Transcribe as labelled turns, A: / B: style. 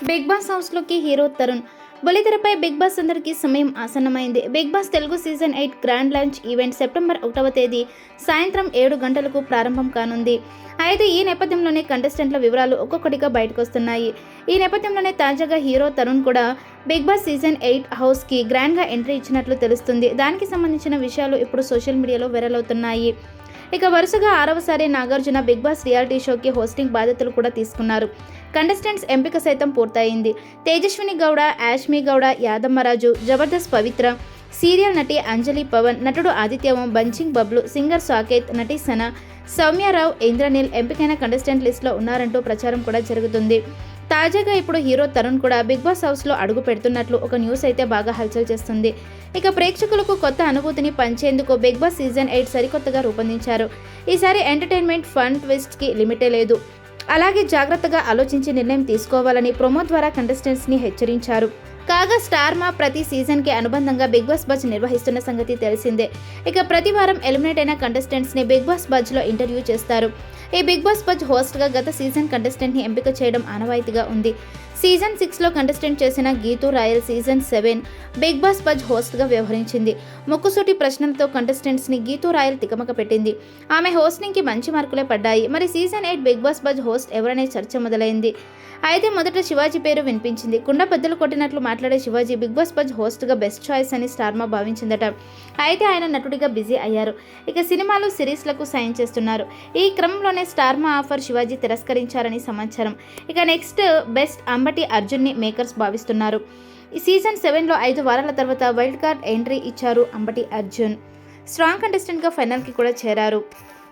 A: Big Boss హౌస్లోకి hero Tarun. బుల్లితెరపై Bigg Boss అందరికీ సమయం ఆసన్నమైంది. Bigg Boss Telugu season 8 grand launch event September 1వ తేదీ సాయంత్రం 7 గంటలకు ప్రారంభం కానుంది. అయితే ఈ నేపథ్యంలోనే కంటెస్టెంట్ల వివరాలు ఒక్కొక్కటిగా బయటకొస్తున్నాయి. ఈ నేపథ్యంలోనే తాజాగా హీరో తరుణ్ కూడా బిగ్ బాస్ సీజన్ 8 హౌస్కి గ్రాండ్గా ఎంట్రీ ఇచ్చినట్లు తెలుస్తుంది. దానికి సంబంధించిన విషయాలు ఇప్పుడు సోషల్ మీడియాలో వైరల్ అవుతున్నాయి. ఇక వరుసగా 6వసారి నాగార్జున బిగ్ బాస్ రియాలిటీ షోకి హోస్టింగ్ బాధ్యతలు కూడా తీసుకున్నారు. కంటెస్టెంట్స్ ఎంపిక సైతం పూర్తయింది. తేజస్విని గౌడ, యాష్మి గౌడ, యాదమ్మరాజు, జబర్దస్త్ పవిత్ర, సీరియల్ నటి అంజలి పవన్, నటుడు ఆదిత్య ఓం, బంచింగ్ బబ్లు, సింగర్ సాకేత్, నటి సన, సౌమ్యారావు, ఇంద్రనీల్ ఎంపికైన కంటెస్టెంట్ లిస్టులో ఉన్నారంటూ ప్రచారం కూడా జరుగుతుంది. తాజాగా ఇప్పుడు హీరో తరుణ్ కూడా బిగ్ బాస్ హౌస్లో అడుగు పెడుతున్నట్లు ఒక న్యూస్ అయితే బాగా హల్చల్ చేస్తుంది. ఇక ప్రేక్షకులకు కొత్త అనుభూతిని పంచేందుకు బిగ్ బాస్ సీజన్ 8 సరికొత్తగా రూపొందించారు. ఈసారి ఎంటర్టైన్మెంట్, ఫన్, ట్విస్ట్కి లిమిటే లేదు. అలాగే జాగ్రత్తగా ఆలోచించి నిర్ణయం తీసుకోవాలని ప్రోమో ద్వారా కంటెస్టెంట్స్ని హెచ్చరించారు. కాగా స్టార్ మా ప్రతి సీజన్కి అనుబంధంగా బిగ్ బాస్ బజ్ నిర్వహిస్తున్న సంగతి తెలిసిందే. ఇక ప్రతి వారం ఎలిమినేట్ అయిన కంటెస్టెంట్స్ని బిగ్ బాస్ బజ్లో ఇంటర్వ్యూ చేస్తారు. ఈ బిగ్ బాస్ బజ్ హోస్ట్గా గత సీజన్ కంటెస్టెంట్ని ఎంపిక చేయడం ఆనవాయితీగా ఉంది. సీజన్ 6లో కంటెస్టెంట్ చేసిన Geethu Royal season 7 Bigg Boss Buzz హోస్ట్గా వ్యవహరించింది. ముక్కుసూటి ప్రశ్నలతో కంటెస్టెంట్స్ని గీతూ రాయల్ తికమక పెట్టింది. ఆమె హోస్టింగ్కి మంచి మార్కులే పడ్డాయి. మరి season 8 Bigg Boss Buzz host ఎవరనే చర్చ మొదలైంది. అయితే మొదట శివాజీ పేరు వినిపించింది. కుండ బద్దలు కొట్టినట్లు మాట్లాడే Shivaji big Boss Buzz హోస్ట్గా best choice అని స్టార్మా భావించిందట. అయితే ఆయన నటుడిగా బిజీ అయ్యారు. ఇక సినిమాలు, సిరీస్లకు సైన్ చేస్తున్నారు. ఈ క్రమంలోనే స్టార్మా ఆఫర్ శివాజీ తిరస్కరించారని సమాచారం. ఇక నెక్స్ట్ బెస్ట్ అంబటి అర్జున్ని మేకర్స్ భావిస్తున్నారు. ఈ సీజన్ 7లో 5 వారాల తర్వాత వైల్డ్ కార్డ్ ఎంట్రీ ఇచ్చారు అంబటి అర్జున్. స్ట్రాంగ్ కంటెస్టెంట్గా ఫైనల్కి కూడా చేరారు.